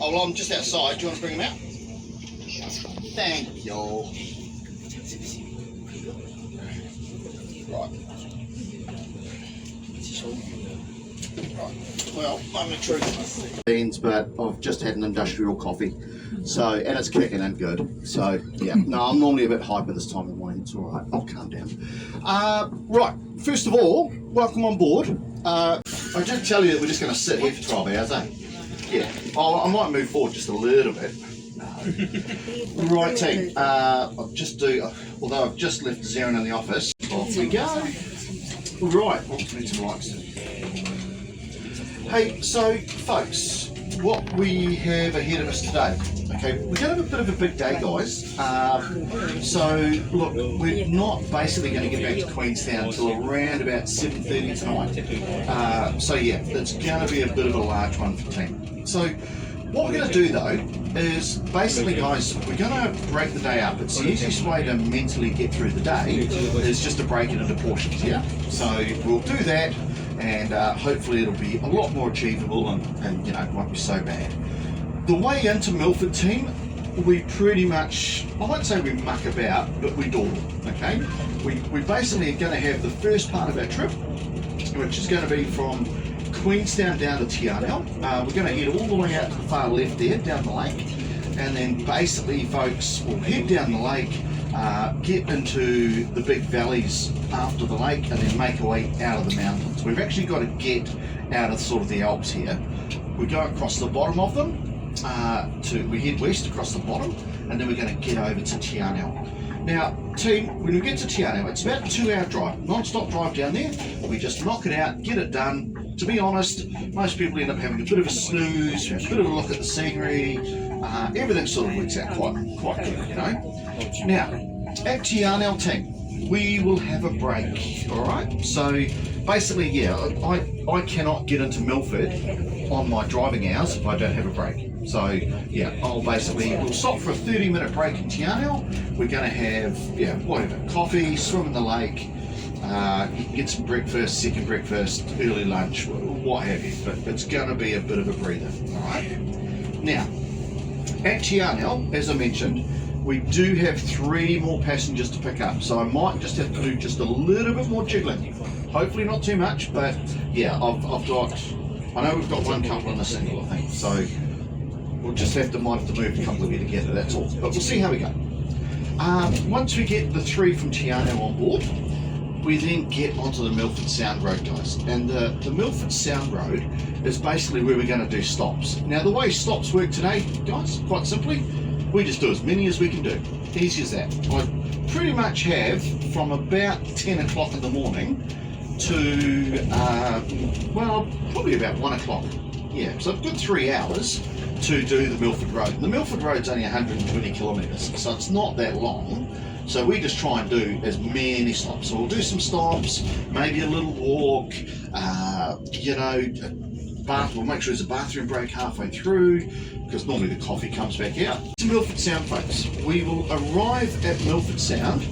Oh, I'm just outside. Do you want to bring them out? Thank you. Right. Well, I'm the truth. Beans, but I've just had an industrial coffee, so and it's kicking in good. So yeah, no, I'm normally a bit hyper this time of the morning. It's all right. I'll calm down. Right. First of all, welcome on board. I did tell you that we're just going to sit here for 12 hours, eh? Yeah. I might move forward just a little bit. Right, team. I'll just do. Although I've just left Zarin in the office. Off we go. Right. Oh, need some lights. Hey, so folks, what we have ahead of us today, okay, we're going to have a bit of a big day, guys. So, look, we're not basically going to get back to Queenstown until around about 7:30 tonight. So yeah, it's going to be a bit of a large one for the team. So, what we're going to do though is basically, guys, we're going to break the day up. It's the easiest way to mentally get through the day is just to break it into portions, yeah? So we'll do that. And hopefully it'll be a lot more achievable and you know, it won't be so bad. The way into Milford, team, we pretty much, I won't say we muck about, but we dawdle, okay? We basically are going to have the first part of our trip, which is going to be from Queenstown down to Te Anau. We're going to head all the way out to the far left there, down the lake, and then basically, folks, we'll head down the lake, get into the big valleys after the lake and then make our way out of the mountains. We've actually got to get out of sort of the Alps here. We go across the bottom of them, we head west across the bottom, and then we're going to get over to Te Anau. Now, team, when we get to Te Anau, it's about a 2-hour drive, non-stop drive down there. We just knock it out, get it done. To be honest, most people end up having a bit of a snooze, a bit of a look at the scenery. Everything sort of works out quite good, you know. Now, at Te Anau, team, we will have a break, all right? So basically, yeah, I cannot get into Milford on my driving hours if I don't have a break. So yeah, we'll stop for a 30-minute break in Te Anau. We're going to have, yeah, whatever, coffee, swim in the lake, get some breakfast, second breakfast, early lunch, what have you. But it's going to be a bit of a breather, all right? Now, at Te Anau, as I mentioned, we do have 3 more passengers to pick up, so I might just have to do just a little bit more jiggling. Hopefully not too much, but yeah, I know we've got one couple in a single, I think, so we'll just might have to move a couple of you together, that's all. But we'll see how we go. Once we get the 3 from Te Anau on board, we then get onto the Milford Sound Road, guys. And the Milford Sound Road is basically where we're going to do stops. Now, the way stops work today, guys, quite simply, we just do as many as we can do. Easy as that. I pretty much have from about 10 o'clock in the morning to, well, probably about 1 o'clock. Yeah, so I've got 3 hours to do the Milford Road. And the Milford Road's only 120 kilometres, so it's not that long. So we just try and do as many stops. So we'll do some stops, maybe a little walk, you know, we'll make sure there's a bathroom break halfway through, because normally the coffee comes back out. To Milford Sound, folks. We will arrive at Milford Sound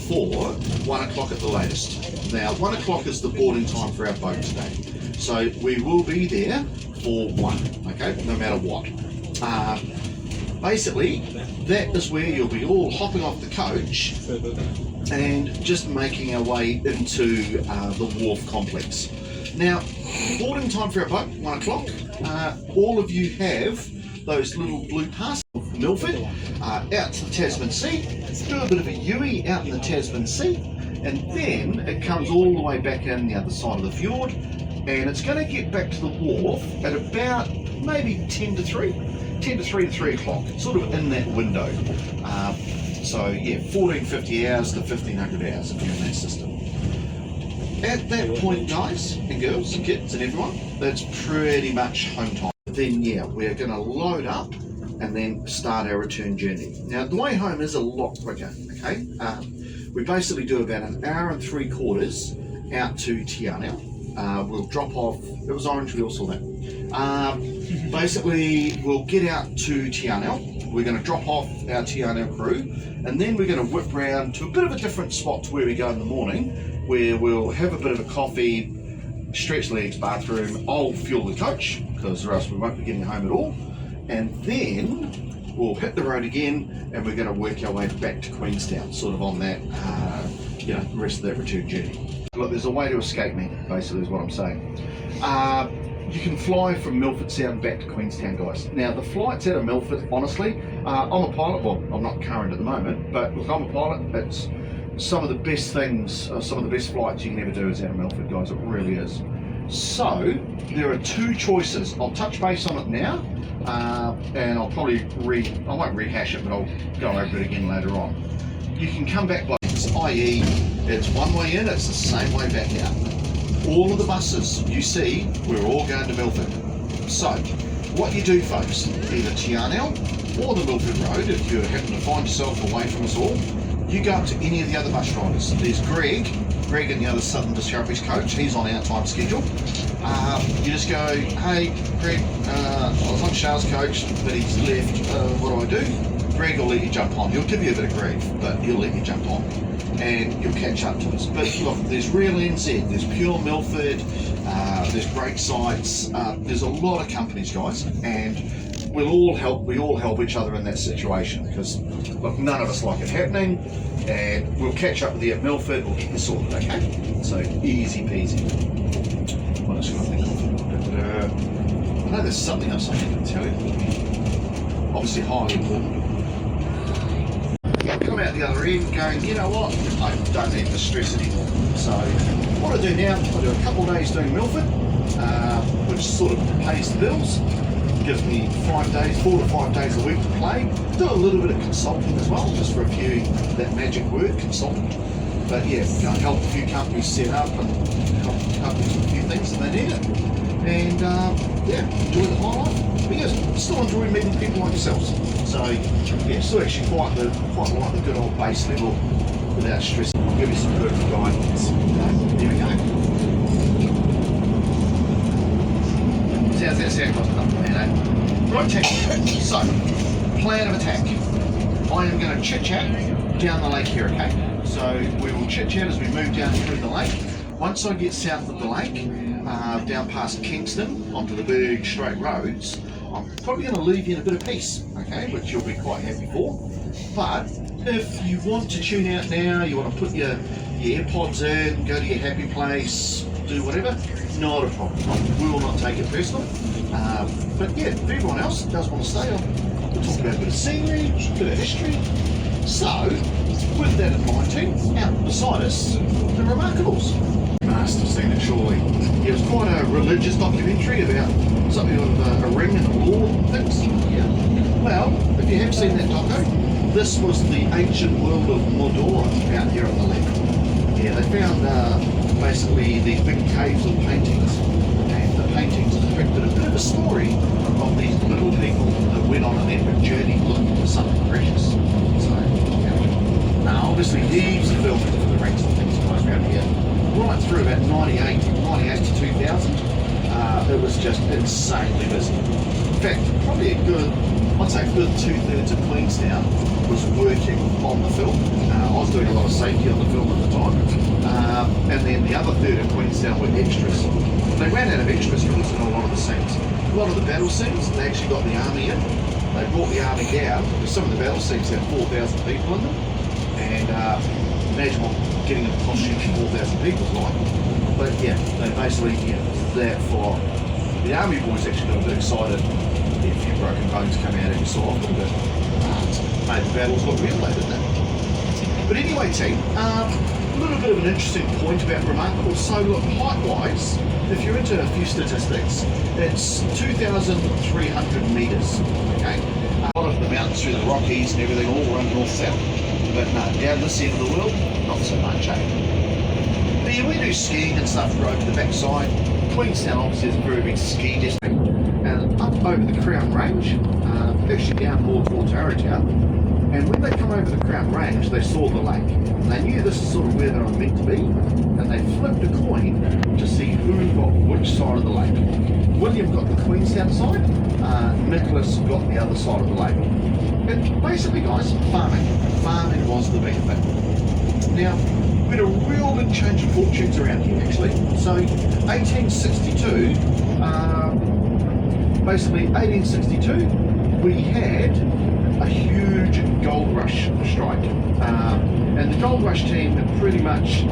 for 1 o'clock at the latest. Now, 1 o'clock is the boarding time for our boat today. So we will be there for 1, okay, no matter what. Basically, that is where you'll be all hopping off the coach and just making our way into the wharf complex. Now, boarding time for our boat, 1 o'clock. All of you have those little blue passes of Milford out to the Tasman Sea, do a bit of a Yui out in the Tasman Sea, and then it comes all the way back in the other side of the fjord, and it's going to get back to the wharf at about maybe 10 to 3 o'clock, sort of in that window. So yeah, 1450 hours to 1500 hours if you're in that system. At that point, guys and girls and kids and everyone, that's pretty much home time. Then yeah, we're going to load up and then start our return journey. Now the way home is a lot quicker, okay? We basically do about 1 hour and 3/4 out to Te Anau. We'll drop off, it was orange, we all saw that. Basically, we'll get out to Te Anau. We're going to drop off our Te Anau crew, and then we're going to whip round to a bit of a different spot to where we go in the morning, where we'll have a bit of a coffee, stretch legs, bathroom. I'll fuel the coach, because or else we won't be getting home at all. and then we'll hit the road again, and we're going to work our way back to Queenstown, sort of on that, the rest of that return journey. Look, there's a way to escape me, basically, is what I'm saying. You can fly from Milford Sound back to Queenstown, guys. Now, the flights out of Milford, honestly, I'm a pilot. Well, I'm not current at the moment, but look, I'm a pilot. It's some of the best things, some of the best flights you can ever do is out of Milford, guys. It really is. So, there are two choices. I'll touch base on it now, and I'll probably I won't rehash it, but I'll go over it again later on. You can come back by, i.e., it's one way in, it's the same way back out. All of the buses you see, we're all going to Milford. So, what you do, folks, either Te Anau or the Milford Road, if you happen to find yourself away from us all, you go up to any of the other bus drivers. There's Greg in the other Southern Discoveries coach, he's on our time schedule. You just go, hey Greg, I was on Charles' coach, but he's left, what do I do? Greg will let you jump on. He'll give you a bit of grief, but he'll let you jump on, and you'll catch up to us. But look, there's Real NZ, there's Pure Milford, there's Great Sites, there's a lot of companies, guys, and we all help each other in that situation, because look, none of us like it happening, and we'll catch up with you at Milford, we'll get you sorted, okay? So easy peasy. What else can I think of? I know there's something else I need to tell you. Obviously highly important. Come out the other end going, you know what, I don't need the stress anymore. So what I do now, I do a couple of days doing Milford, which sort of pays the bills. Gives me 4 to 5 days a week to play. Do a little bit of consulting as well, just for a few, that magic word, consultant. But yeah, help a few companies set up and help companies with a few things if they need it. And yeah, enjoy the high life. Because still enjoy meeting people like yourselves. So yeah, still actually quite like the good old base level without stress. I'll give you some good guidance. Here we go. How's that sound? Right, so plan of attack. I am going to chit-chat down the lake here, okay? So we will chit-chat as we move down through the lake. Once I get south of the lake, down past Kingston, onto the big straight roads, I'm probably going to leave you in a bit of peace, okay? Which you'll be quite happy for. But if you want to tune out now, you want to put your AirPods in, go to your happy place, do whatever, not a problem. We will not take it personal. But yeah, if everyone else does want to stay on, we'll talk about a bit of scenery, a bit of history. So, with that in mind team, out beside us, the Remarkables. You must have seen it surely. It was quite a religious documentary about something of a ring and a law and things. Yeah. Well, if you have seen that doco, this was the ancient world of Mordor out here on the left. Yeah, they found basically these big caves of paintings, and the paintings depicted a bit of a story of these little people that went on an epic journey looking for something precious. So, yeah. Now obviously heaps of filming for the rings and things guys around here, right through about 98 to 2000. It was just insanely busy. In fact, probably I'd say a good 2/3 of Queenstown was working on the film. I was doing a lot of safety on the film at the time. And then the other third of Queenstown were extras. They ran out of extras for a lot of the scenes. A lot of the battle scenes, they actually got the army in. They brought the army down, because some of the battle scenes had 4,000 people in them. And imagine what getting a costume for 4,000 people is like. But yeah, they basically, that for the army boys actually got a bit excited. A few broken bones come out every so often, but made the battles look real, didn't it? But anyway, team, a little bit of an interesting point about Remarkable. So look, height-wise, if you're into a few statistics, it's 2,300 metres, okay? A lot of the mountains through the Rockies and everything all run north-south. But no, down this end of the world, not so much, eh? But yeah, we do skiing and stuff right over the backside. Queenstown obviously is a very big ski district. And up over the Crown Range, actually down more towards Arrowtown. And when they come over the Crown Range, they saw the lake. And they knew this is sort of where they were meant to be. And they flipped a coin to see who got which side of the lake. William got the Queenstown side, Nicholas got the other side of the lake. And basically, guys, farming. Farming was the big thing. Now, we had a real big change of fortunes around here, actually. So, 1862, we had a huge gold rush strike, and the gold rush team pretty much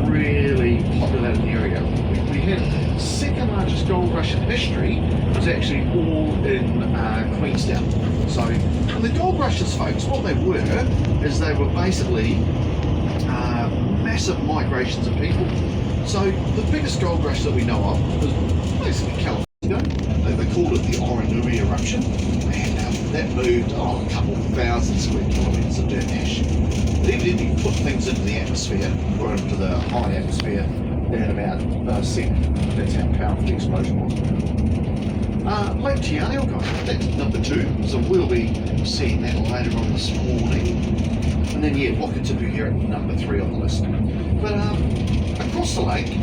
really populated the area. We had the second largest gold rush in history. It was actually all in Queenstown. So the gold rushes, folks, what they were is they were basically massive migrations of people. So the biggest gold rush that we know of was basically California. They called it the Eyre eruption, and that moved a couple thousand square kilometres of dirt ash. But even if you put things into the atmosphere, or into the high atmosphere, in about a second, that's how powerful the explosion was. Lake Te Anau, guys, that's number 2, so we'll be seeing that later on this morning. And then, yeah, Wakatipu here at number 3 on the list. But across the lake,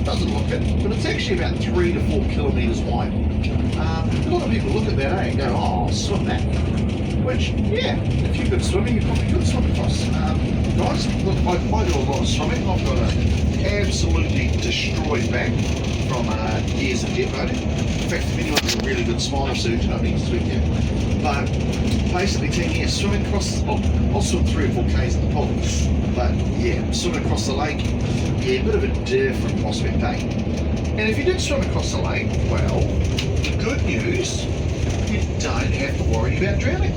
doesn't look it, but it's actually about 3 to 4 kilometres wide. A lot of people look at that and go, oh, I'll swim that. Which, yeah, if you're good swimming, you probably could swim across. Guys, look, I do a lot of swimming. I've got an absolutely destroyed back from years of jet boating. In fact, if anyone's a really good spinal surgeon, I need to speak to you. But basically, yeah, swimming across, I'll swim 3 or 4 Ks in the pool. But yeah, swimming across the lake, yeah, a bit of a different prospect, eh? And if you did swim across the lake, well, the good news, you don't have to worry about drowning.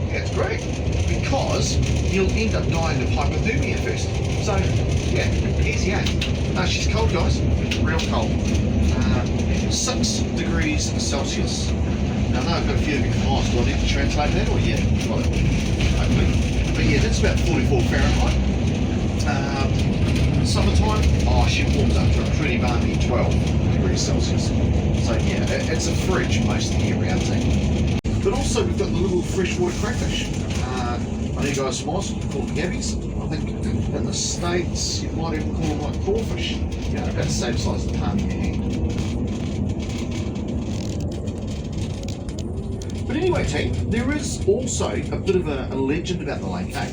That's great, because you'll end up dying of hypothermia first. So, yeah, easy, eh? No, she's cold, guys, real cold. 6 degrees Celsius. Now, I know I've got a few of you from Ice. Do I need to translate that, or yeah, got it? Hopefully. But yeah, that's about 44 Fahrenheit. Summertime, she warms up to a pretty balmy 12 degrees Celsius. So yeah, it's a fridge most of the year round thing. But also we've got the little freshwater crayfish. I know you guys from Oz call them yabbies. I think in the States you might even call them like crawfish. You know, about the same size as the palm of your hand. But anyway, team, there is also a bit of a legend about the lake, eh?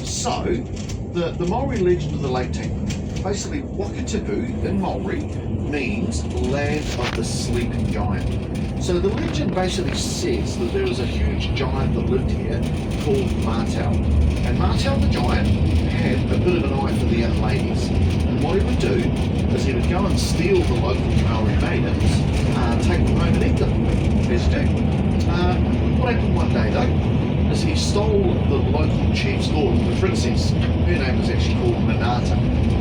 So, the Maori legend of the lake, team. Basically, Wakatipu in Maori means land of the sleeping giant. So the legend basically says that there was a huge giant that lived here called Martel. And Martel the giant had a bit of an eye for the young ladies. And what he would do is he would go and steal the local Maori maidens, take them home and eat them, as you do. What happened one day though, is he stole the local chief's daughter, the princess. Her name was actually called Minata.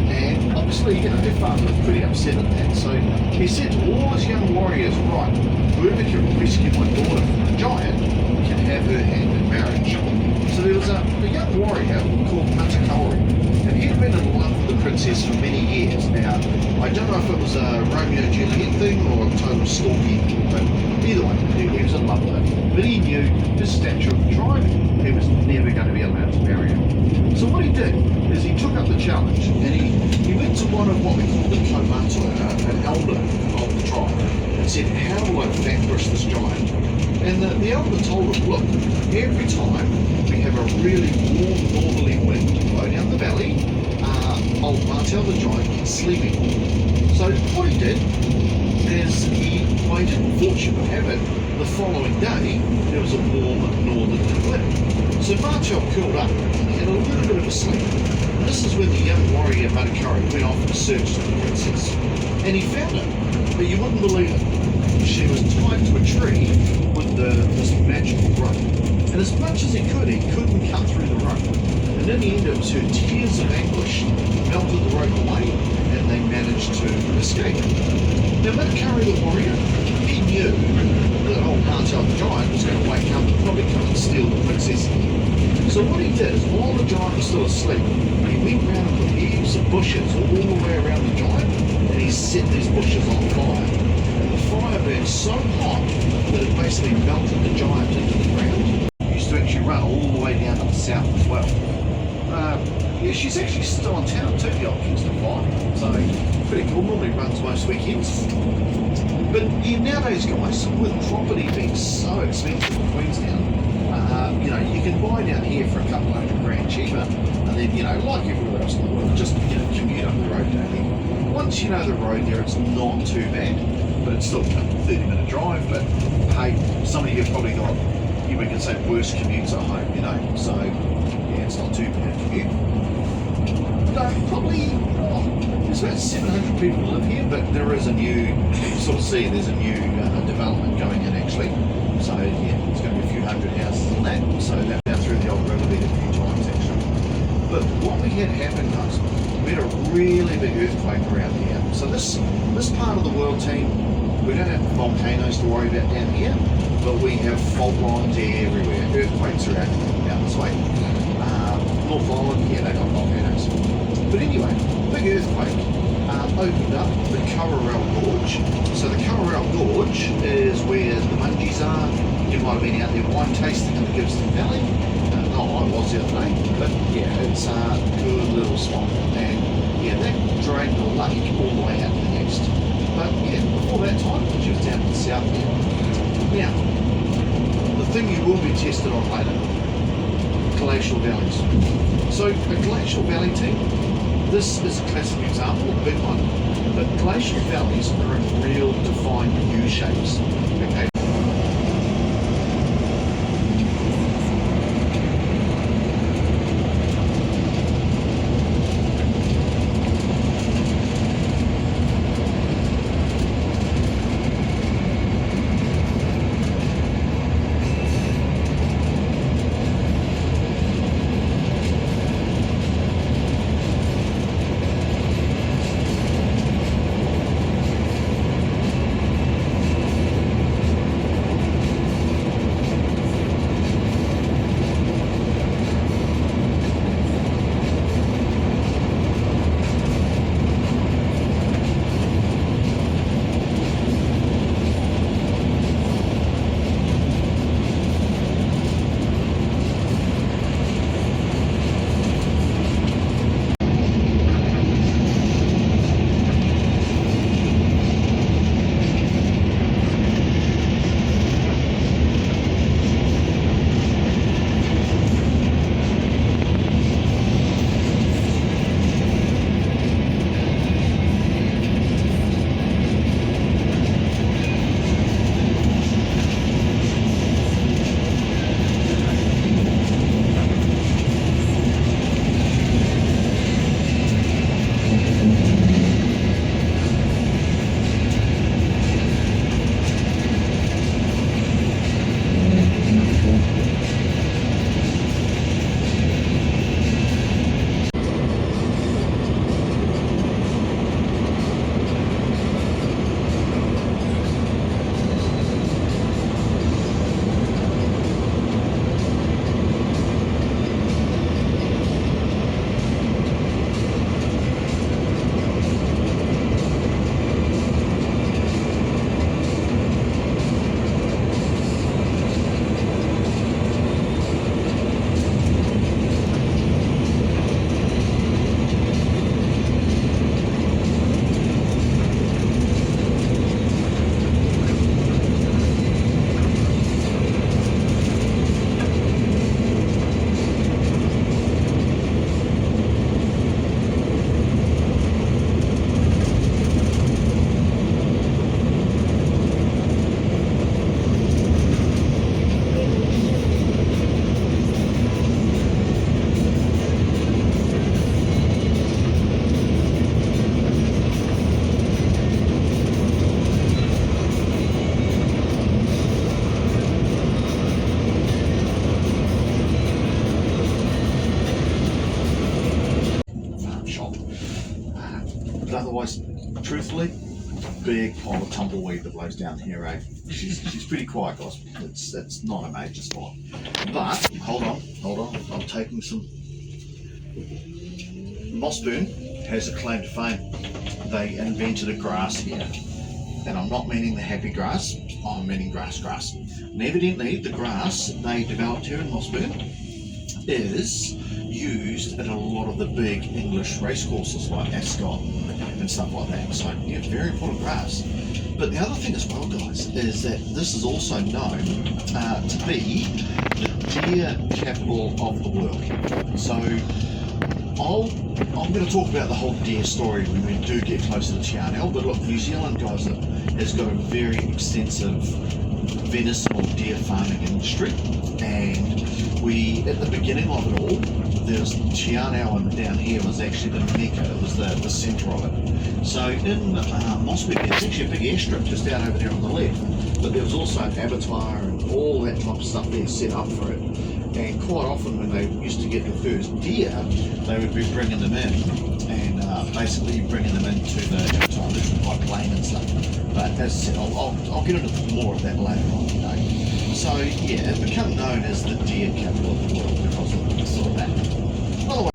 And obviously, you know, her father was pretty upset at that. So he said to all his young warriors, right, whoever can rescue my daughter from the giant can have her hand in marriage. So there was a young warrior called Matakaori, and he'd been in love with the princess for many years. Now, I don't know if it was a Romeo and Juliet thing or a total stalking, but either way, he was in love with her. But he knew his stature of the tribe, he was never going to be allowed to marry her. So what he did is he took up the challenge and he went to one of what we call the komato, an elder of the tribe, and said, how will I vanquish this giant? And the elder told him, look, every time we have a really warm northerly wind blow down the valley, old Martel the giant gets sleeping. So what he did is by different fortune of habit, the following day there was a warm northern wind. So Martel curled up and had a little bit of a sleep. And this is when the young warrior Matakari went off in search of the princess. And he found her, but you wouldn't believe it. She was tied to a tree with this magical rope. And as much as he couldn't cut through the rope. And in the end it was her tears of anguish melted the rope away and they managed to escape. Now Matakari the warrior, he knew that old Martel the giant was going to wake up and probably come and steal the princess. So what he did is, while the giant was still asleep, he went round and put heaps of bushes all the way around the giant, and he set these bushes on fire. And the fire burned so hot that it basically melted the giant into the ground. He used to actually run all the way down to the south as well. Yeah, she's actually still in town too, the old Kingston Fire. So, pretty cool. Normally runs most weekends. But yeah, nowadays, guys, with property being so expensive in Queenstown, you know, you can buy down here for a couple $100,000 cheaper, and then, you know, like everywhere else in the world, just, you know, commute up the road daily. Once you know the road there, it's not too bad, but it's still a 30-minute drive. But hey, some of you have probably got we can say worst commutes at home, you know. So yeah, it's not too bad a commute. No, probably there's about 700 people live here, but there is a new, you sort of see there's a new development going in actually. So yeah, there's going to be a few hundred houses on that. So that down through the old river bed a few times actually. But what we had happen was we had a really big earthquake around here. So this part of the world, team, we don't have volcanoes to worry about down here, but we have fault lines everywhere. Earthquakes are out this way. North Island, yeah, they got volcanoes. But anyway, big earthquake opened up the Currarell Gorge. So the Currarell Gorge is where the mungies are. You might have been out there wine tasting in the Gibbston Valley. I was the other day, but yeah, it's a good little swamp. And yeah, that drained the lake all the way out to the east. But yeah, before that time, she was down to the south there. Now, the thing you will be tested on later, glacial valleys. So a glacial valley, team, this is a classic example, a big one, but glacial valleys are in real defined U shapes. Okay. Otherwise, truthfully, big pile of tumbleweed that blows down here, eh? She's pretty quiet, guys. It's not a major spot. But hold on. I'm taking some. Mossburn has a claim to fame. They invented a grass here, and I'm not meaning the happy grass. I'm meaning grass. And evidently, the grass they developed here in Mossburn is used at a lot of the big English racecourses like Ascot and stuff like that. So yeah, very important grass. But the other thing as well, guys, is that this is also known to be the deer capital of the world. So I'm going to talk about the whole deer story when we do get closer to Te Anau. But look, New Zealand, guys, has got a very extensive venison or deer farming industry, and at the beginning of it all, there's Te Anau, and down here was actually the mecca, it was the centre of it. So in Mossbeck, there's actually a big airstrip just out over there on the left, but there was also an abattoir and all that type of stuff there set up for it. And quite often when they used to get the first deer, they would be bringing them in and basically bringing them into the abattoir by plane and stuff. But as I said, I'll get into more of that later on today. So yeah, it became known as the deer capital of the world because of sort of that. Otherwise,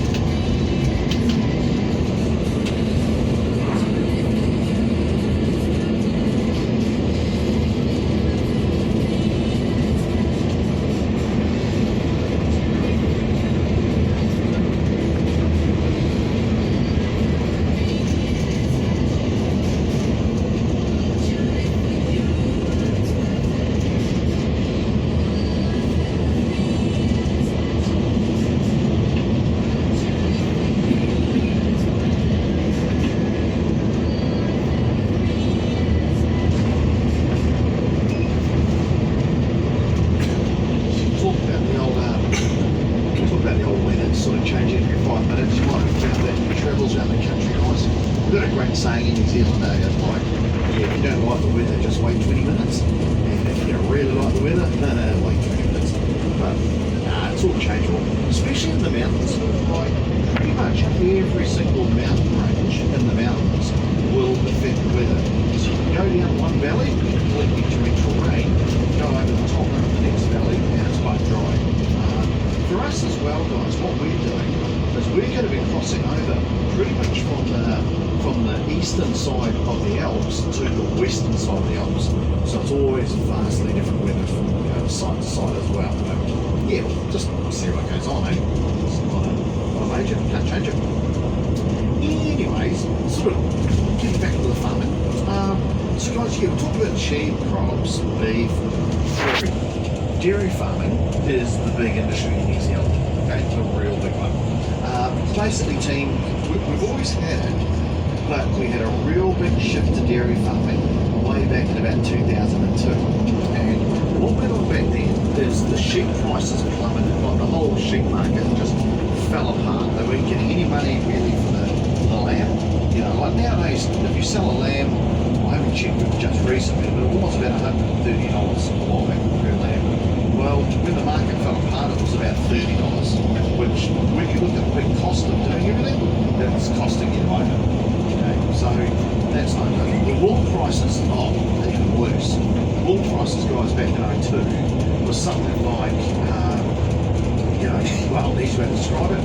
saying in New Zealand, like, yeah, if you don't like the weather, just wait 20 minutes. And if you really like the weather, no, wait 20 minutes. But it's all changeable, especially in the mountains. Like, pretty much every single mountain range in the mountains will affect the weather. So you can go down one valley, completely torrential rain, go over the top of the next valley, and it's quite dry. For us as well, guys, what we're doing is we're going to be crossing over pretty much from the eastern side of the Alps to the western side of the Alps. So it's always vastly different weather from side to side as well. But yeah, we'll just see what goes on, eh? It's not a major, can't change it. Anyways, sort of getting back to the farming. So guys, yeah, we talked about sheep, crops, beef, dairy farming is the big industry in New Zealand. Okay, it's a real big one. Basically, team, we've always had it, but we had a real big shift to dairy farming way back in about 2002. And what went on back then is the sheep prices plummeted. Like the whole sheep market just fell apart. They weren't getting any money really for the lamb. You know, like nowadays, if you sell a lamb, I haven't checked it just recently, but it was about $130 a while back per lamb. Well, when the market fell apart, it was about $30, which, when you look at the big cost of doing everything, that's costing you over. Okay, so that's not good. The wool prices, even worse. Wool prices, guys, back in 2002 was something like, well, the easy way to describe it,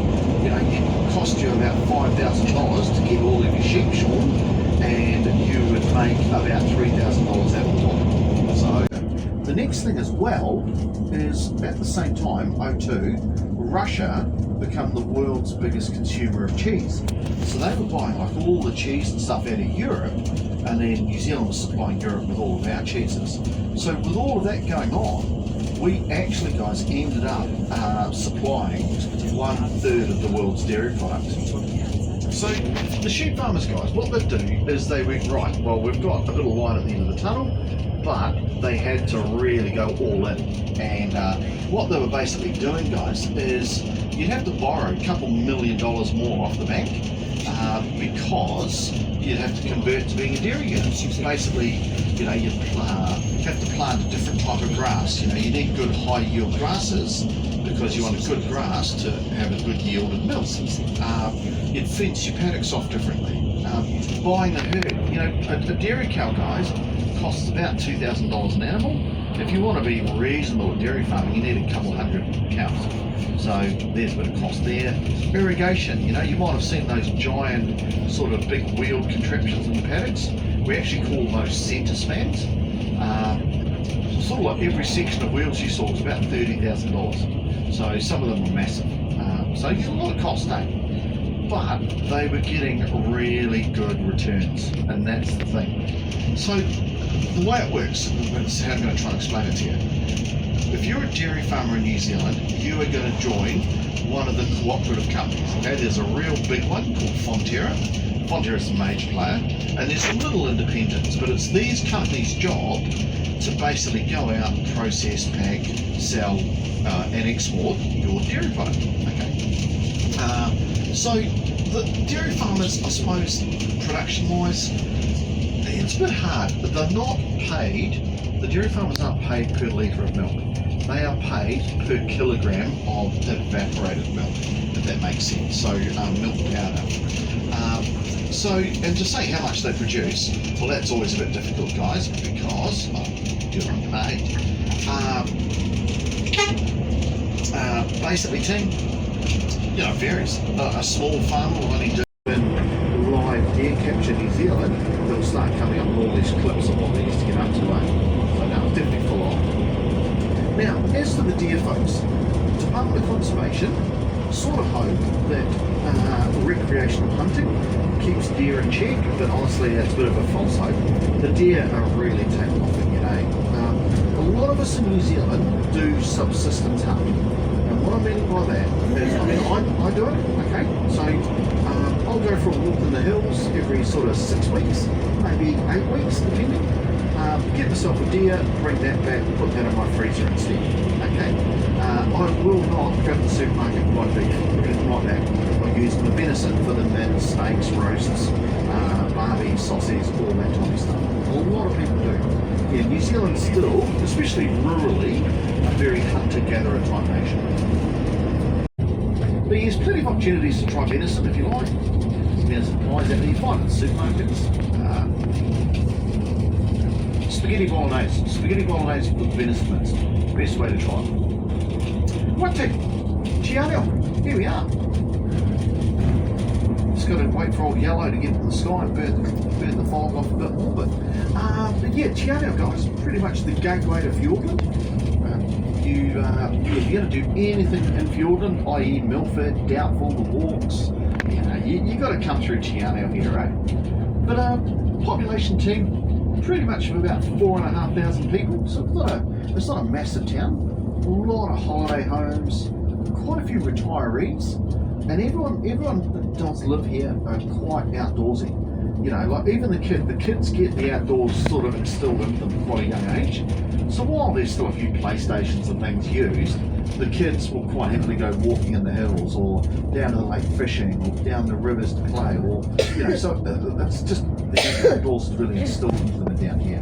it cost you about $5,000 to get all of your sheep shorn, and you would make about $3,000 out of the top. So the next thing as well is at the same time, 2002, Russia become the world's biggest consumer of cheese. So they were buying like all the cheese and stuff out of Europe, and then New Zealand was supplying Europe with all of our cheeses. So with all of that going on, we actually, guys, ended up supplying 1/3 of the world's dairy products. So the sheep farmers, guys, what they do is they went, right, well, we've got a little light at the end of the tunnel, but they had to really go all in. And what they were basically doing, guys, is you'd have to borrow a couple $1 million more off the bank because you'd have to convert to being a dairy unit. Basically, you'd have to plant a different type of grass. You need good high yield grasses because you want a good grass to have a good yield of milk. You'd fence your paddocks off differently. Buying a herd, a dairy cow, guys, costs about $2,000 an animal. If you want to be reasonable at dairy farming, you need a couple hundred cows. So there's a bit of cost there. Irrigation, you might have seen those giant sort of big wheeled contraptions in the paddocks. We actually call those centre spans. Sort of like every section of wheels you saw was about $30,000. So some of them were massive. So you get a lot of cost, but they were getting really good returns, and that's the thing. So the way it works, that's how I'm going to try and explain it to you. If you're a dairy farmer in New Zealand, you are going to join one of the cooperative companies. Okay, there's a real big one called Fonterra. Fonterra is a major player, and there's some little independents, but it's these companies' job to basically go out, process, pack, sell, and export your dairy product. Okay. So the dairy farmers, I suppose, production-wise, it's a bit hard, but they're not paid. The dairy farmers aren't paid per litre of milk. They are paid per kilogram of evaporated milk, if that makes sense. So milk powder. And to say how much they produce, well, that's always a bit difficult, guys, because you're unpaid. Basically, team, varies. A small farmer will only do live deer capture New Zealand. They'll start coming up with all these clips of what they used to get up to. So now it's definitely full on. Now, as for the deer folks, Department of Conservation sort of hope that recreational hunting keeps deer in check, but honestly that's a bit of a false hope. The deer are really taking off again. A lot of us in New Zealand do subsistence hunting, and what I mean by that is, I do it, okay? So I'll go for a walk in the hills every sort of 6 weeks, maybe 8 weeks, depending. Get myself a deer, bring that back, put that in my freezer instead. Okay. I will not go to the supermarket and buy beef or anything like that. I use my venison for the mince, steaks, roasts, barbie, sausages, all that type of stuff. A lot of people do. Yeah, New Zealand still, especially rurally, a very hunter-gatherer type nation. But there's plenty of opportunities to try venison if you like. Venison pies out there, you find it in supermarkets. Spaghetti bolognese with venison mince. Best way to try it. Right, Te Anau, here we are. Just got to wait for old yellow to get to the sky and burn the fog off a bit more. But yeah, Te Anau, guys, pretty much the gateway to Fiordland. If you're going to do anything in Fiordland, i.e. Milford, doubtful, the walks, you got to come through Te Anau here, right? But population team, pretty much of about 4,500 people, so it's not a massive town. A lot of holiday homes, quite a few retirees, and everyone that does live here are quite outdoorsy. Like even the kids get the outdoors sort of instilled into them at quite a young age. So while there's still a few playstations and things used, the kids will quite happily go walking in the hills or down to the lake fishing or down the rivers to play, or so it's just the outdoors is really instilled into them down here.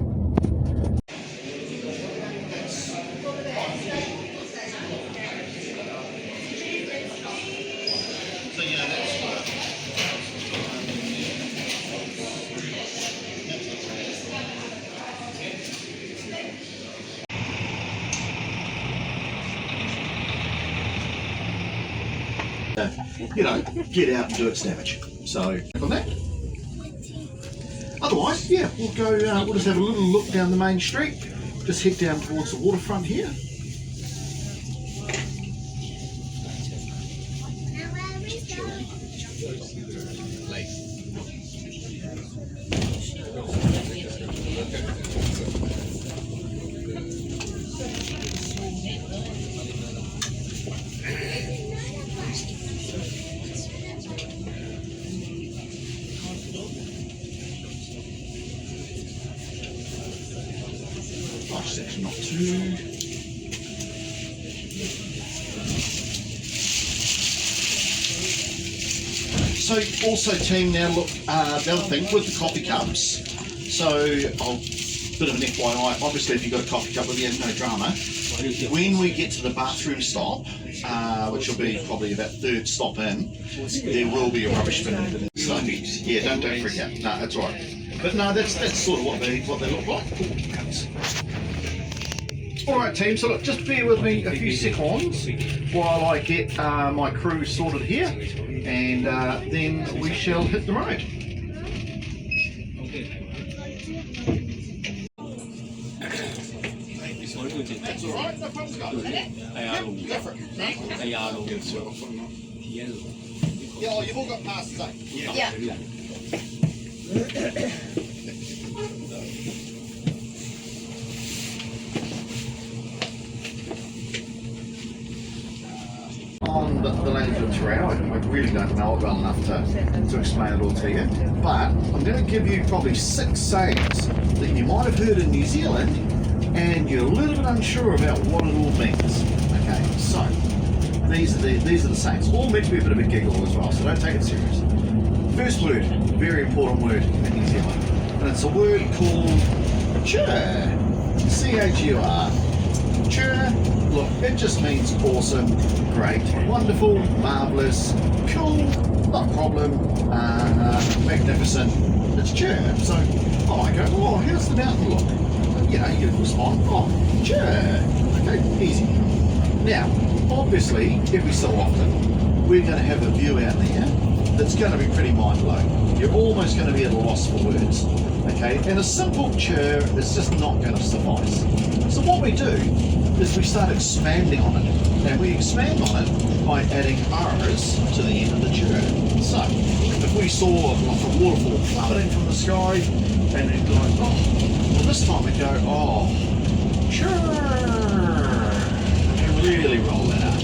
Get out and do its damage. So, on that. Otherwise, yeah, we'll go, we'll just have a little look down the main street. Just head down towards the waterfront here. Section not too. So also team, now look, the other thing with the coffee cups, so I'll bit of an FYI, obviously if you've got a coffee cup with you, no drama. When we get to the bathroom stop, which will be probably about third stop in, there will be a rubbish bin in it. So yeah, don't freak out. No, that's all right. But no, that's sort of what they look like. Alright team, so look, just bear with me a few seconds while I get my crew sorted here, and then we shall hit the road. That's alright, no problem guys. Yep, go for it. Yeah, oh, you've all got passes, eh? Yeah. On the land of 3 Corral. I really don't know it well enough to explain it all to you. But I'm going to give you probably 6 sayings that you might have heard in New Zealand and you're a little bit unsure about what it all means. Okay, so these are the sayings. All meant to be a bit of a giggle as well, so don't take it serious. First word, very important word in New Zealand, and it's a word called chur. C-H-U-R. Chur. Look, it just means awesome, great, wonderful, marvellous, cool, not a problem, magnificent. It's chur. So I might go, oh, how's the mountain look? You know, you respond, oh, chur. Okay, easy. Now, obviously, every so often, we're going to have a view out there that's going to be pretty mind-blowing. You're almost going to be at a loss for words. Okay, and a simple chur is just not going to suffice. So what we do is we start expanding on it, and we expand on it by adding R's to the end of the chur. So if we saw like a waterfall plummeting from the sky, and then go, oh, well this time we go, oh, chur, and really roll that out.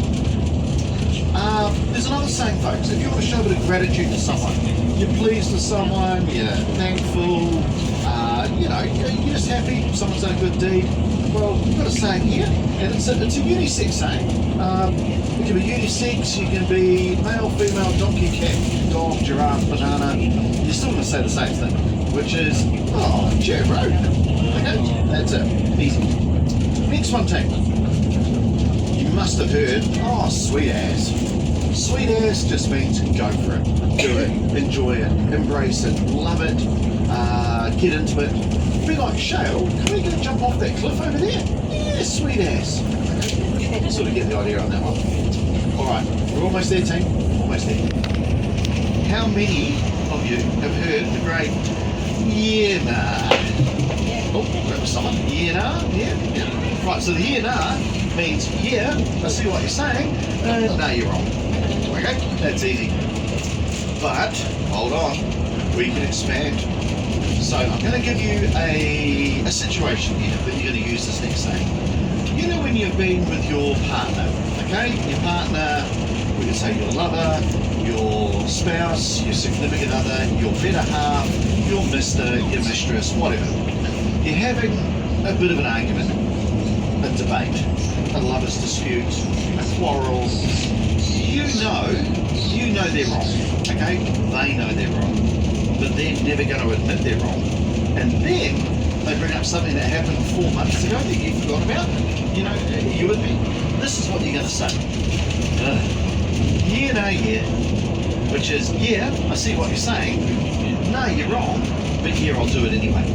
There's another saying, folks. If you want to show a bit of gratitude to someone, you're pleased with someone, you're thankful, you know, you're just happy someone's done a good deed. Well, we've got a saying here, and it's a unisex saying. It can be unisex, you can be male, female, donkey, cat, dog, giraffe, banana. You're still going to say the same thing, which is, oh, cheer, bro. Okay, that's it. Easy. Next one, team. You must have heard, oh, sweet ass. Sweet ass just means go for it, do it, enjoy it, embrace it, love it, get into it. Be like, Shale, can we go jump off that cliff over there? Yeah, sweet ass. Okay. Sort of get the idea on that one. Alright, we're almost there, team. Almost there. How many of you have heard the great yeah nah? Oh, that was someone. Yeah nah? Yeah. Right, so the yeah nah means yeah, I see what you're saying, no, you're wrong. Okay, that's easy. But, hold on, we can expand. So I'm going to give you a situation here that you're going to use this next saying. You know when you've been with your partner, okay? Your partner, we can say your lover, your spouse, your significant other, your better half, your mister, your mistress, whatever. You're having a bit of an argument, a debate, a lover's dispute, a quarrel. You know they're wrong, okay? They know they're wrong, but they're never going to admit they're wrong. And then they bring up something that happened 4 months ago that you forgot about. You know, you with me? This is what you're going to say. Yeah, no, yeah. Which is, yeah, I see what you're saying. No, you're wrong, but yeah, I'll do it anyway.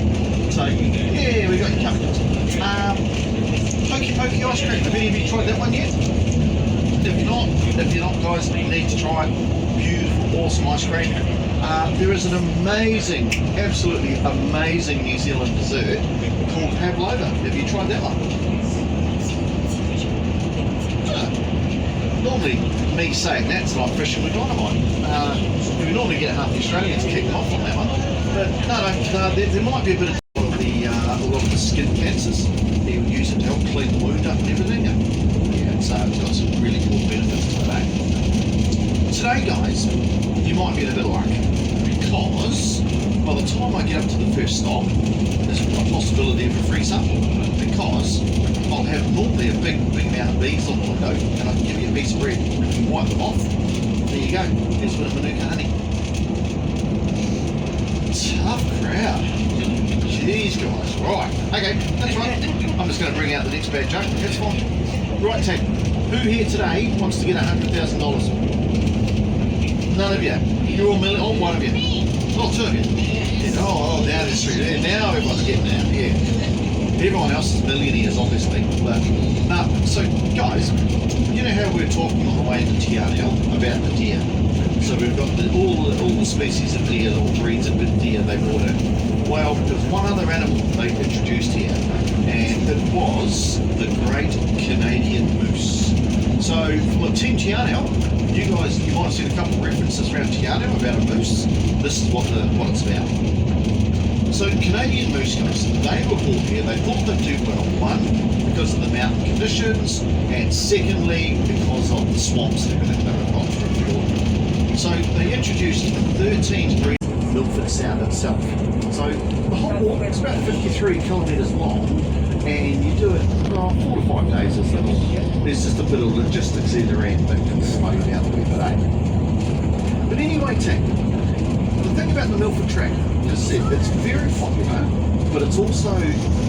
So, yeah, we got you covered. Pokey Pokey ice cream. Have any of you tried that one yet? If you're not, guys, you need to try it. Beautiful, awesome ice cream. There is an amazing, absolutely amazing New Zealand dessert called pavlova. Have you tried that one? Normally, me saying that's like fishing with dynamite. We normally get half the Australians kicked off on that one. But no, there might be a bit of a lot of the skin cancers. He would use it to help clean the wound up and everything. And so it's got some really cool benefits today. Today, guys, you might be in a bit of luck because by the time I get up to the first stop, there's a possibility of a freeze up because I'll have normally a big amount of bees on the window and I can give you a piece of bread and wipe them off. There you go. Here's a bit of Manuka honey. Tough crowd. Jeez, guys. Right. Okay, that's right. I'm just going to bring out the next bad joke. That's fine. Right, team. Who here today wants to get $100,000? None of you. You're all million. Oh, one of you. Oh, two of you. Yeah. Oh, now there's three there. Now everyone's getting out. Yeah. Everyone else is millionaires, obviously. But so, guys, you know how we're talking on the way to Te Anau about the deer? So we've got all the species of deer, all breeds of deer they brought in. Well, there's one other animal they introduced here, and it was the great Canadian moose. So, for Team Te Anau, you might have seen a couple of references around Te Anau about a moose. This is what it's about. So, Canadian moose, guys, they were brought here. They thought they'd do well. One, because of the mountain conditions, and secondly, because of the swamps and everything they were on from Fiordland So they introduced 13 Milford Sound itself. So the whole walk is about 53 kilometres long, and you do it 4 to 5 days is little. There's just a bit of logistics either end that can slow you down a wee bit, eh? But anyway, Tim, the thing about the Milford Track, as I said, it's very popular, but it's also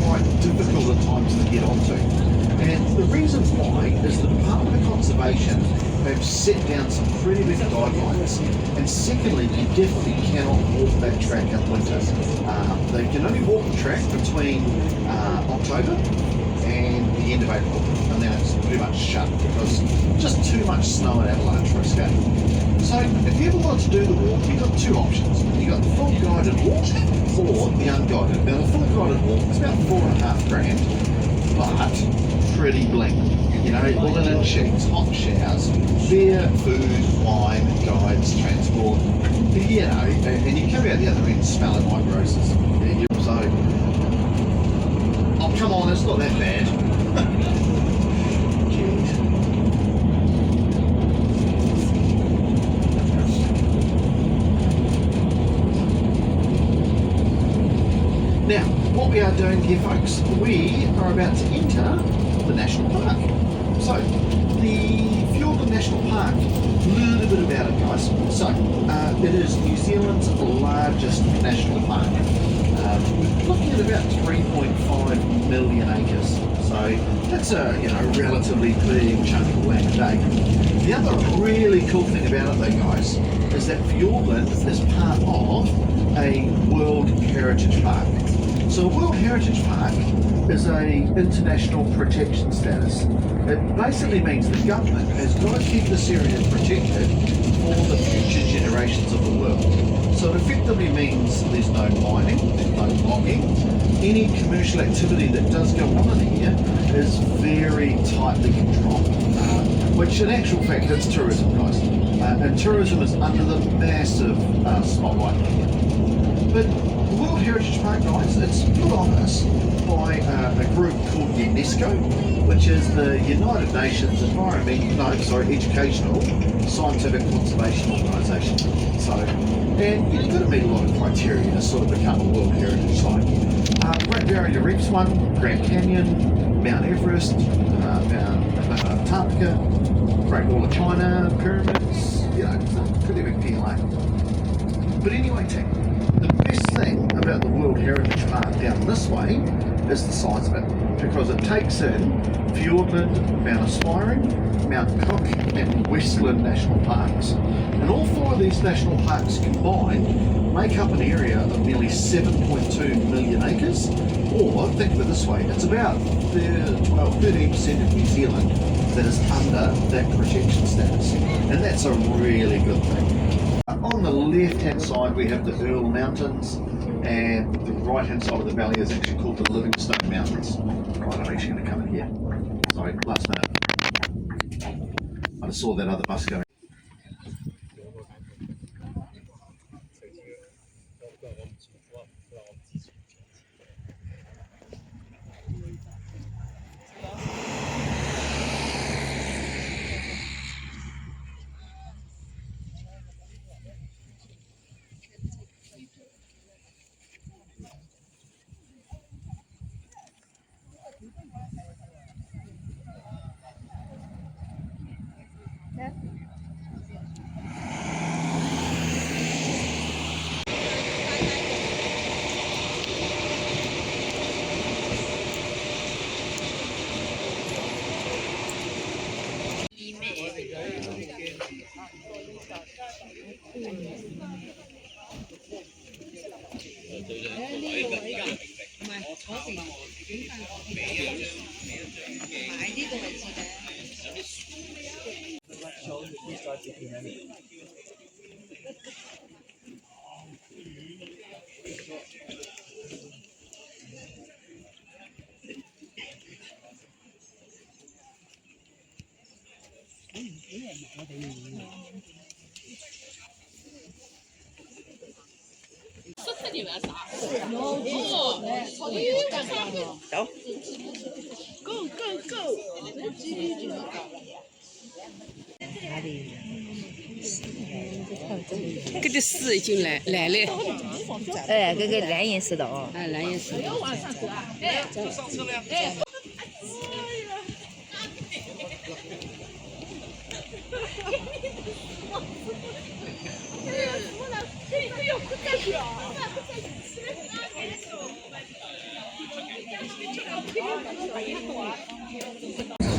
quite difficult at times to get onto. And the reason why is the Department of Conservation have set down some pretty big guidelines. And secondly, you definitely cannot walk that track in winter. They can only walk the track between October and the end of April, and then it's pretty much shut because just too much snow and avalanche risk. So if you ever want to do the walk, you've got two options. You've got the full guided walk or the unguided. Now the full guided walk is about $4,500, but pretty bling. You know, linen sheets, hot showers, beer, food, wine, guides, transport, you know, and you come out the other end smelling like roses. So, oh come on, it's not that bad. Jeez. Now, what we are doing here, folks, we are about to enter the National Park. So, the Fiordland National Park, a little bit about it, guys. So, it is New Zealand's largest national park. We're looking at about 3.5 million acres. So, that's a relatively big chunk of land today. The other really cool thing about it, though, guys, is that Fiordland is part of a World Heritage Park. So a World Heritage Park is a international protection status. It basically means the government has got to keep this area protected for the future generations of the world. So it effectively means there's no mining, there's no logging. Any commercial activity that does go on in here is very tightly controlled, which in actual fact it's tourism, guys. And tourism is under the massive spotlight here. But the World Heritage Park, guys, it's put on us by a group called UNESCO, which is the United Nations Educational, Scientific Conservation Organisation. So, and you've got to meet a lot of criteria to sort of become a World Heritage Site. Great Barrier Reef's one, Grand Canyon, Mount Everest, Mount Antarctica, Great Wall of China, pyramids, it's a pretty big PLA. But anyway, Tim, the best thing about the World Heritage Park down this way is the size of it, because it takes in Fiordland, Mount Aspiring, Mount Cook and Westland National Parks. And all four of these national parks combined make up an area of nearly 7.2 million acres, or think of it this way, it's about 13% of New Zealand that is under that protection status. And that's a really good thing. On the left-hand side we have the Eyre Mountains, and the right-hand side of the valley is actually called the Livingstone Mountains. Right, I'm actually going to come in here. Sorry, last minute. I just saw that other bus going. Go, go, go! 搿啲水已经来了，哎，搿个蓝颜色的哦。啊，蓝颜色。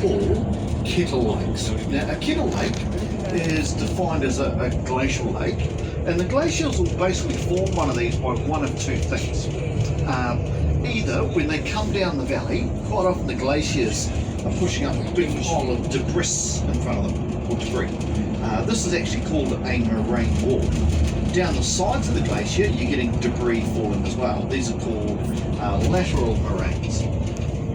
Called kettle lakes. Now, a kettle lake is defined as a glacial lake, and the glaciers will basically form one of these by one of two things. Either when they come down the valley, quite often the glaciers are pushing up a big pile of debris in front of them, or debris. This is actually called a moraine wall. Down the sides of the glacier, you're getting debris falling as well. These are called lateral moraines.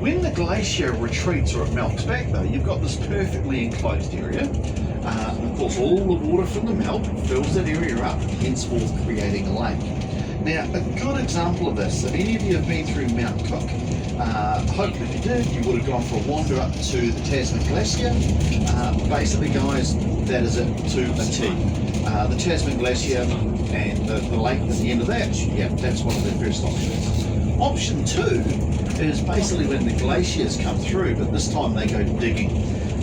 When the glacier retreats or it melts back though, you've got this perfectly enclosed area. And of course all the water from the melt fills that area up, henceforth creating a lake. Now, a good example of this, if any of you have been through Mount Cook, hopefully if you did, you would have gone for a wander up to the Tasman Glacier. Basically guys, that is it to a T. The Tasman Glacier and the lake at the end of that, yeah, that's one of the first options. Option two is basically when the glaciers come through, but this time they go digging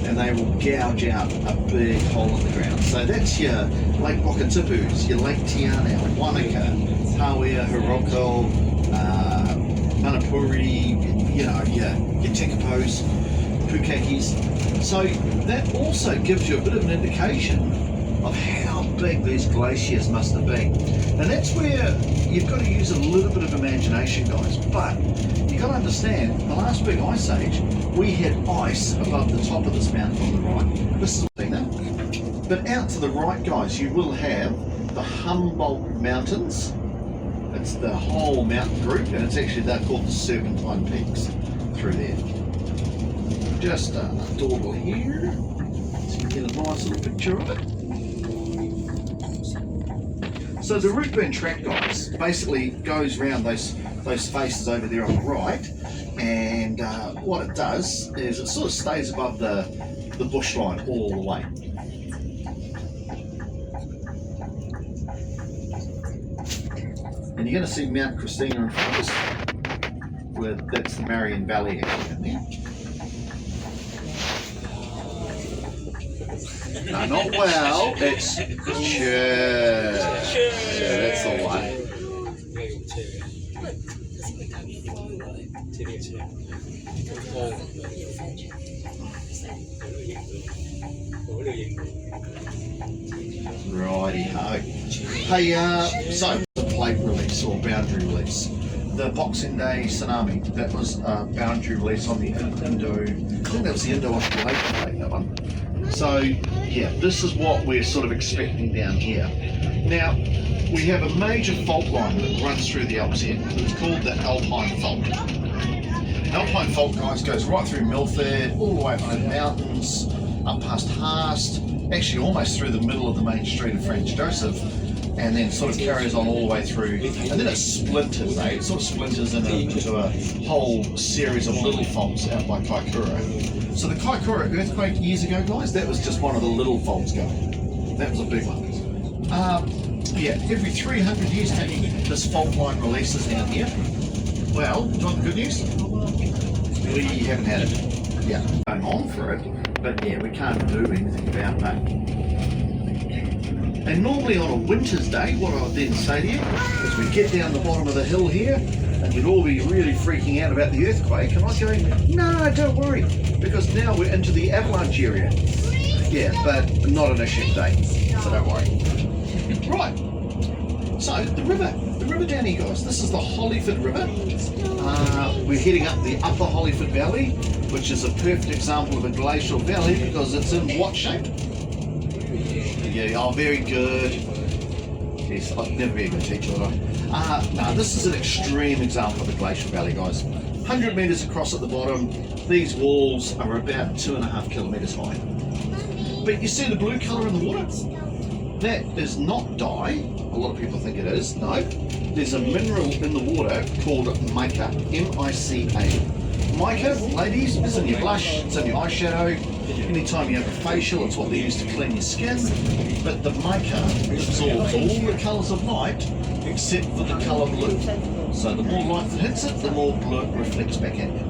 and they will gouge out a big hole in the ground. So that's your Lake Wakatipu, your Lake Te Anau, Wanaka, Hawea, Hiroko, Manapuri, you know, your Tekapos, Pukakis. So that also gives you a bit of an indication of how big these glaciers must have been. And that's where you've got to use a little bit of imagination, guys. But you've got to understand, the last big ice age, we had ice above the top of this mountain on the right. This is that. But out to the right, guys, you will have the Humboldt Mountains. It's the whole mountain group, and it's actually, they're called the Serpentine Peaks through there. Just a dawdle here, so you get a nice little picture of it. So the route burn track, guys, basically goes around those faces over there on the right, and what it does is it sort of stays above the bushline all the way. And you're going to see Mount Christina in front of us, where that's the Marion Valley actually in there. No, not well, it's church. Yeah, that's the one. Righty ho. Hey, so the plate release or boundary release. The Boxing Day tsunami, that was a boundary release on the Indo, I think that was the Indo-Australasian plate, that one. So, yeah, this is what we're sort of expecting down here. Now, we have a major fault line that runs through the Alps here. It's called the Alpine Fault. Alpine Fault, guys, goes right through Milford, all the way up the mountains, up past Haast, actually almost through the middle of the main street of Franz Joseph, and then sort of carries on all the way through, and then it splinters, it sort of splinters into a whole series of little faults out by Kaikoura. So the Kaikoura earthquake years ago, guys, that was just one of the little faults going. That was a big one. Yeah, every 300 years, this fault line releases down here. Well, do you want the good news? We haven't had it. Yeah, going on for it, but yeah, we can't do anything about that. And normally on a winter's day, what I would then say to you is we get down the bottom of the hill here and you'd all be really freaking out about the earthquake, and I'd go, no, don't worry, because now we're into the avalanche area. Yeah, but not an issue today, so don't worry. Right, so the river down here, guys, this is the Hollyford River. We're heading up the upper Hollyford Valley, which is a perfect example of a glacial valley because it's in what shape? Yeah, oh, very good. Yes, I'd never be a good teacher, would I? No, this is an extreme example of a glacial valley, guys. 100 metres across at the bottom. These walls are about 2.5 kilometres high. But you see the blue colour in the water? That is not dye. A lot of people think it is. No. There's a mineral in the water called mica. M-I-C-A. Mica, ladies, it's in your blush, it's in your eyeshadow. Anytime you have a facial, it's what they use to clean your skin. But the maker absorbs all the colours of light except for the colour blue. So the more light that hits it, the more blue it reflects back at you.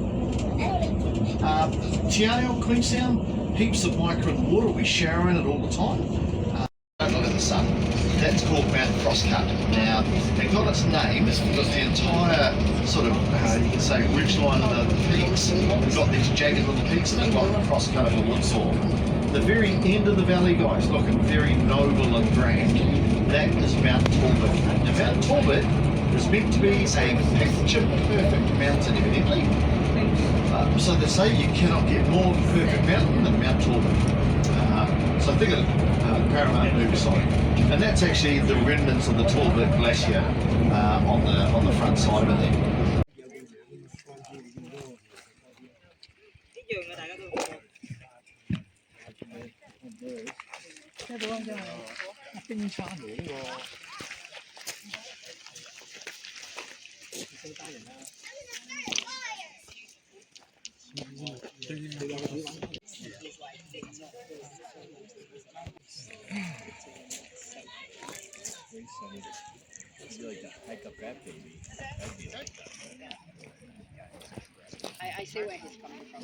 Te Anau, Queenstown, heaps of micro in the water. We shower in it all the time. Don't look at the sun. That's called Mount Crosscut. Now, it got its name because the entire sort of, you can say, ridgeline of the peaks, we've got these jagged little peaks and they've got a crosscut of a woodsaw. The very end of the valley, guys, looking very noble and grand, that is Mount Talbot. Now, Mount Talbot is meant to be a picture-perfect mountain, evidently. So they say you cannot get more of a perfect mountain than Mount Talbot. So think of Paramount movie side. And that's actually the remnants of the Talbot Glacier on the front side of it there. I see where he's coming from.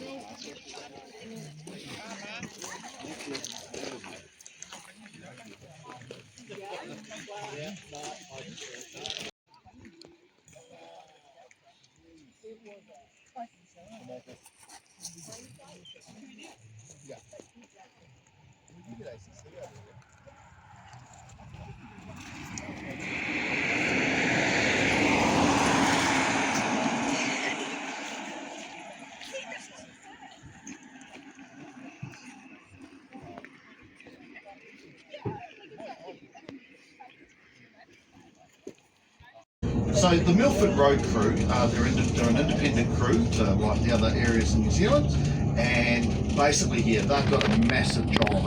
So the Milford Road crew, they're an independent crew like the other areas in New Zealand, and basically here they've got a massive job,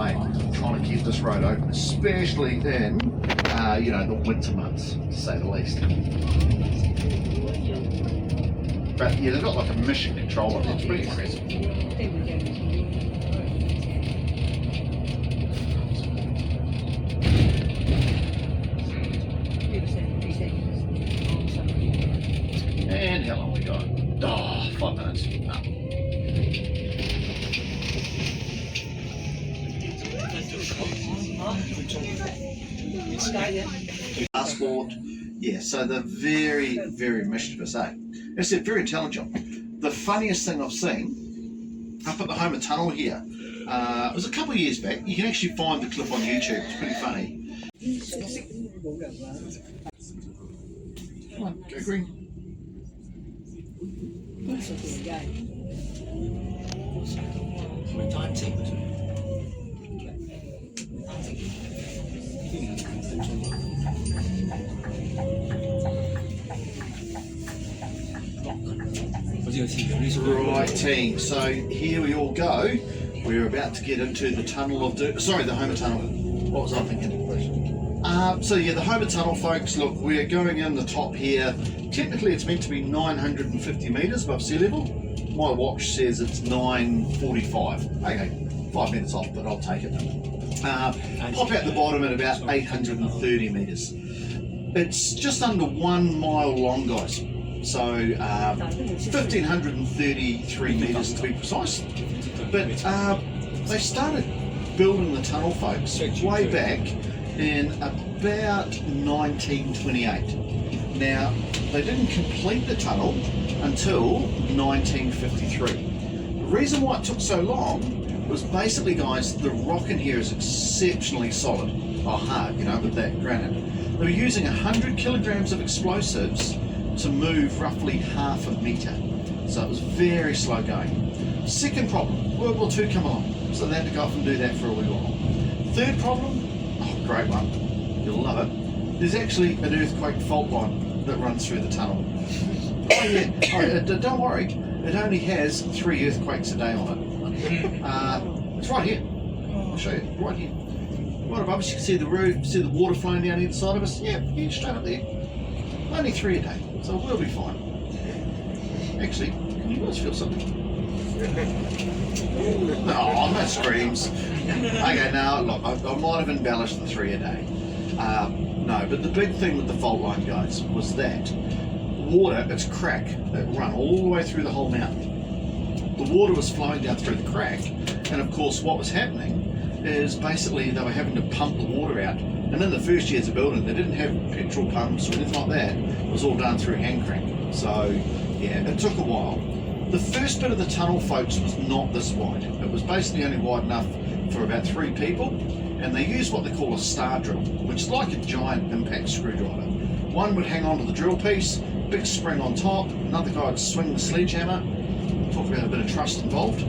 trying to keep this road open, especially in the winter months, to say the least. But yeah, they've got like a mission control on it. It's pretty impressive. And how long we got? Oh, 5 minutes. No. Passport. Yeah, so they're very, very mischievous, It's very intelligent. The funniest thing I've seen up at the Homer Tunnel here, it was a couple of years back. You can actually find the clip on YouTube. It's pretty funny. Come on, go green. Right team, so here we all go. We're about to get into the tunnel of the Homer Tunnel. What was I thinking? So yeah, the Humboldt Tunnel, folks, look, we're going in the top here. Technically it's meant to be 950 metres above sea level. My watch says it's 945. Okay, 5 minutes off, but I'll take it. Pop out the bottom at about 830 metres. It's just under 1 mile long, guys. So 1,533 metres to be precise. But they started building the tunnel, folks, way back in about 1928. Now, they didn't complete the tunnel until 1953. The reason why it took so long was basically, guys, the rock in here is exceptionally solid, or hard, with that granite. They were using 100 kilograms of explosives to move roughly half a metre. So it was very slow going. Second problem, World War II come along, so they had to go off and do that for a wee while. Third problem, great one, you'll love it. There's actually an earthquake fault line that runs through the tunnel. Oh yeah, don't worry, it only has 3 earthquakes a day on it. It's right here. I'll show you, right here. Right above us, you can see the roof, see the water flowing down either side of us. Yeah, straight up there. Only 3 a day, so we'll be fine. Actually, can you guys feel something? Oh, no screams. Okay, now look, I might have embellished the 3 a day. No, but the big thing with the fault line, guys, was that water, it's crack that run all the way through the whole mountain. The water was flowing down through the crack, and of course what was happening is basically they were having to pump the water out. And in the first years of building, they didn't have petrol pumps or anything like that. It was all done through hand crank. So yeah, it took a while. The first bit of the tunnel, folks, was not this wide. It was basically only wide enough for about 3 people, and they used what they call a star drill, which is like a giant impact screwdriver. One would hang onto the drill piece, big spring on top, another guy would swing the sledgehammer, talk about a bit of trust involved,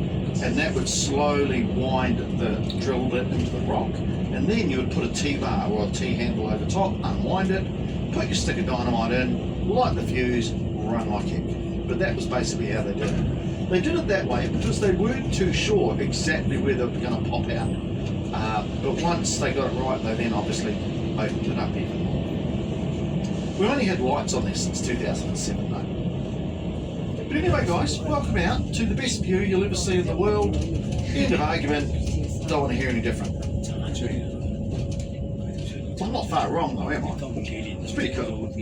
and that would slowly wind the drill bit into the rock, and then you would put a T-bar or a T-handle over top, unwind it, put your stick of dynamite in, light the fuse, run like heck. But that was basically how they did it. They did it that way because they weren't too sure exactly where they were going to pop out. But once they got it right, they then obviously opened it up even more. We've only had lights on this since 2007 though. But anyway guys, welcome out to the best view you'll ever see in the world. End of argument, don't want to hear any different. I'm not far wrong though, am I? It's pretty cool.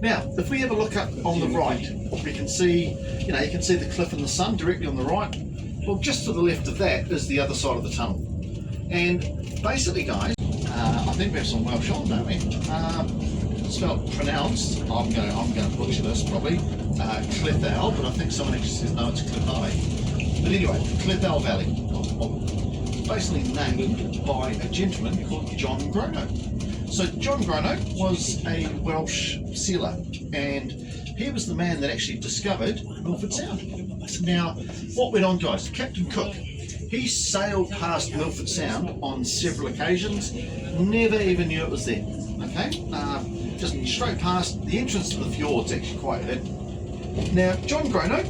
Now, if we have a look up on the right, we can see, you can see the cliff and the sun directly on the right. Well, just to the left of that is the other side of the tunnel. And basically, guys, I think we have some Welsh on, don't we? Spelled pronounced. I'm going to butcher this probably. Clithal, but I think someone actually says no, it's Clithai. But anyway, Clithal Valley, basically named by a gentleman called John Grono. So John Grono was a Welsh sealer, and he was the man that actually discovered Milford Sound. Now, what went on, guys? Captain Cook, he sailed past Milford Sound on several occasions, never even knew it was there. Okay, just straight past. The entrance to the fjord's actually quite hidden. Now, John Grono,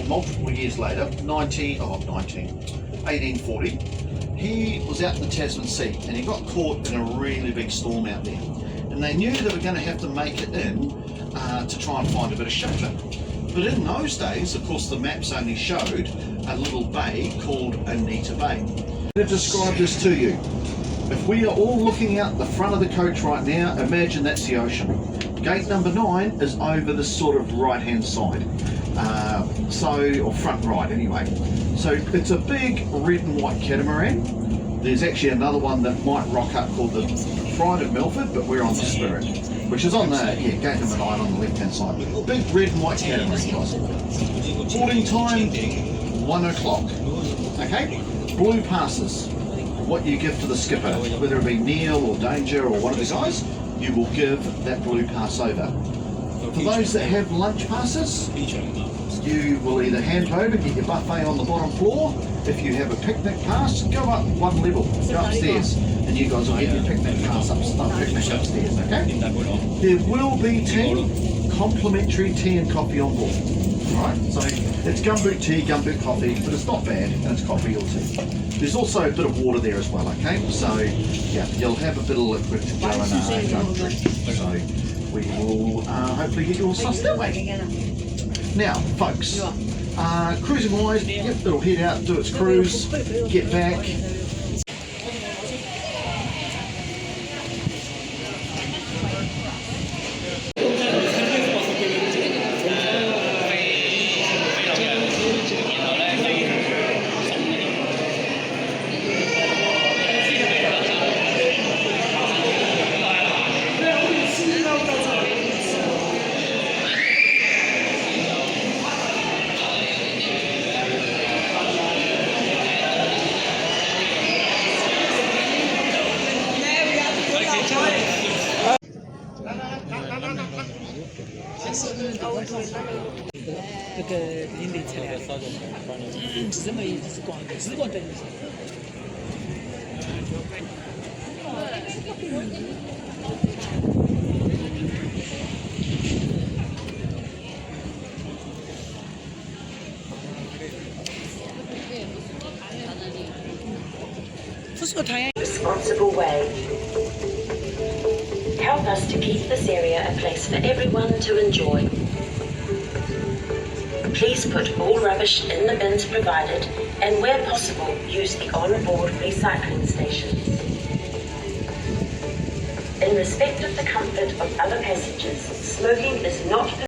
multiple years later, 1840. He was out in the Tasman Sea and he got caught in a really big storm out there, and they knew they were going to have to make it in to try and find a bit of shelter. But in those days, of course, the maps only showed a little bay called Anita Bay. I'm going to describe this to you. If we are all looking out the front of the coach right now, imagine that's the ocean. Gate number 9 is over this sort of right-hand side, or front right anyway. So it's a big red and white catamaran. There's actually another one that might rock up called the Pride of Milford, but we're on the Spirit, which is on the gate number 9 on the left-hand side. Big red and white catamaran, guys. Boarding time 1 o'clock. Okay, blue passes. What you give to the skipper, whether it be Neil or Danger or one of the guys, you will give that blue pass over. For those that have lunch passes, you will either hand over, get your buffet on the bottom floor. If you have a picnic pass, go up 1 level, go upstairs, and you guys will get your picnic pass upstairs, okay? There will be tea, complimentary tea and coffee on board. Alright, so it's gumboot tea, gumboot coffee, but it's not bad, and it's coffee or tea. There's also a bit of water there as well, okay? So, yeah, you'll have a bit of liquid to go and drink. So, we will hopefully get you all sussed that way. Now, folks, cruising wise, yep, it'll head out, do its cruise, get back. Responsible way. Help us to keep this area a place for everyone to enjoy. Please put all rubbish in the bins provided and where possible use the on-board recycling stations. In respect of the comfort of other passengers, smoking is not permitted.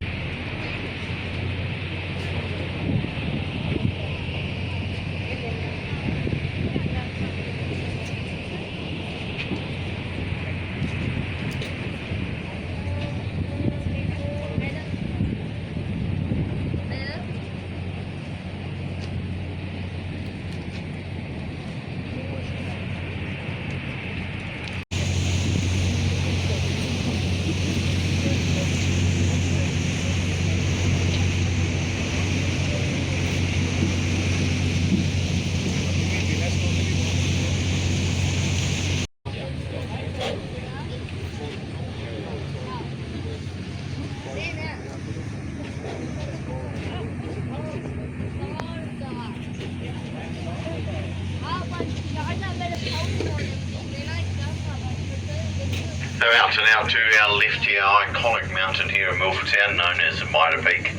So out and out to our left here, iconic mountain here in Milford Sound known as Mitre Peak.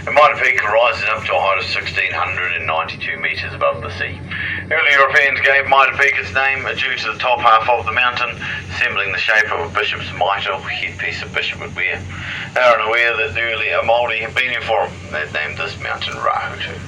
And Mitre Peak rises up to a height of 1,692 metres above the sea. Early Europeans gave Mitre Peak its name due to the top half of the mountain resembling the shape of a bishop's mitre or headpiece a bishop would wear. They are unaware that the early Māori had been here for them. They named this mountain Rahutu.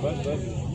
बस